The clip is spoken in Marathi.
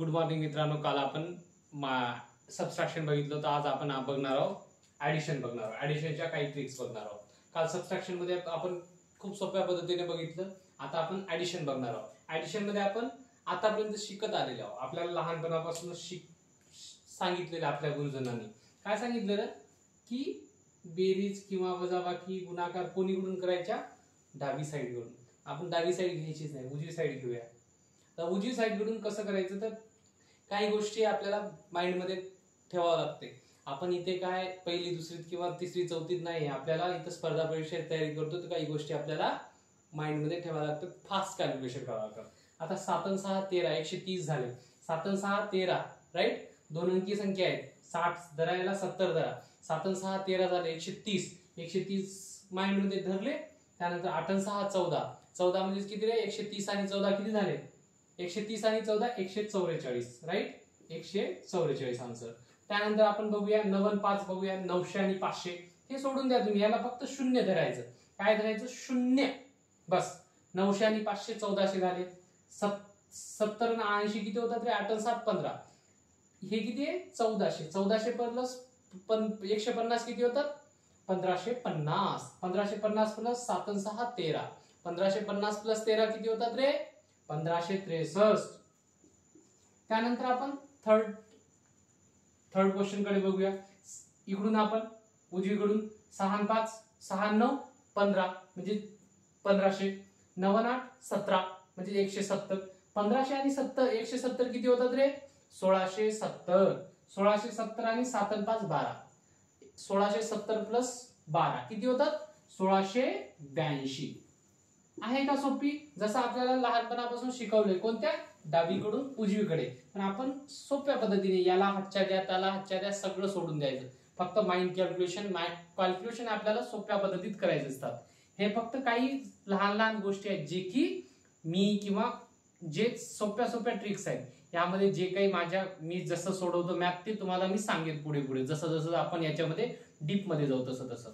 गुड मॉर्निंग मित्रांनो. काल आपण सबट्रॅक्शन बघितलं होतं. आज आपण बघणार आहोत ऍडिशन बघणार आहोत. ऍडिशनच्या काही ट्रिक्स बघणार आहोत. काल सबट्रॅक्शन मध्ये आपण खूप सोप्या पद्धतीने बघितलं. आता आपण ऍडिशन बघणार आहोत. ऍडिशन मध्ये आपण आतापर्यंत शिकत आलेलो आहोत. आपल्याला लहानपणापासून सांगितलेलं आपल्या गुरुजनांनी काय सांगितलेलं की बेरीज किंवा वजाबाकी गुणाकार कोणीकडून करायच्या, डावी साईड कडून. आपण डावी साईड घ्यायचीच नाही, उजवी साईड घेऊया. तर उजवी साईड कडून कसं करायचं, तर काही गोष्टी आपल्याला माइंड मध्ये ठेवावं लागते. आपण इथे काय पहिली दुसरीत किंवा तिसरी चौथीत नाही, आपल्याला इथं स्पर्धा परीक्षा तयारी करतो तर काही गोष्टी आपल्याला माइंड मध्ये ठेवाव्या लागतात. फास्ट कॅल्क्युलेशन करावं लागतं. आता 7 आणि 6 13 130 झाले. 7 आणि 6 13 राईट, दोन अंकी संख्या आहेत. 60 धरायला 70 धरा. 7 आणि 6 13 झाले. 130 माइंड मध्ये धरले. त्यानंतर 8 आणि 6 14 14 म्हणजे किती रे, 130 आणि 14 किती झाले, 130 आणि 14 144 राईट, 144 आन्सर. त्यानंतर आपण बघूया 9 आणि 5 बघूया. 900 आणि 500 हे सोडून द्या तुम्ही, याला फक्त शून्य धरायचं. काय धरायचं, शून्य बस. 900 आणि 500 1400 झाले. 70 आणि 80 किती होतात रे, 8 आणि 7 15 हे किती आहे 1400. 1400 प्लस 150 किती होतात 1550. 1550 प्लस 7 आणि 6 13. 1550 प्लस 13 किती होतात रे, 1563. त्यानंतर आपण थर्ड क्वेश्चन कडे बघूया. इकडून आपण उजवीकडून 6 आणि 5 6 आणि 9 15 म्हणजे 1500. 9 आणि 8 17 म्हणजे 170. 1500 आणि 170 किती होतात रे, 1670. 1670 आणि 7 आणि 5 12. 1670 प्लस 12 किती होतात 1682. आहे का सोपी, जसं आपल्याला लहानपणापासून शिकवलंय, कोणत्या, डावीकडून उजवीकडे. पण आपण सोप्या पद्धतीने याला हातच्या द्या त्याला हातच्या द्या सगळं सोडून द्यायचं. फक्त माइंड कॅल्क्युलेशन आपल्याला सोप्या पद्धतीत करायचे असतात. हे फक्त काही लहान लहान गोष्टी आहेत जे की मी किंवा जे सोप्या ट्रिक्स आहेत. यामध्ये जे काही मी जसं सोडवतो मॅथ ते तुम्हाला मी सांगेन पुढे जसं जसं आपण याच्यामध्ये डीप मध्ये जाऊ तसं.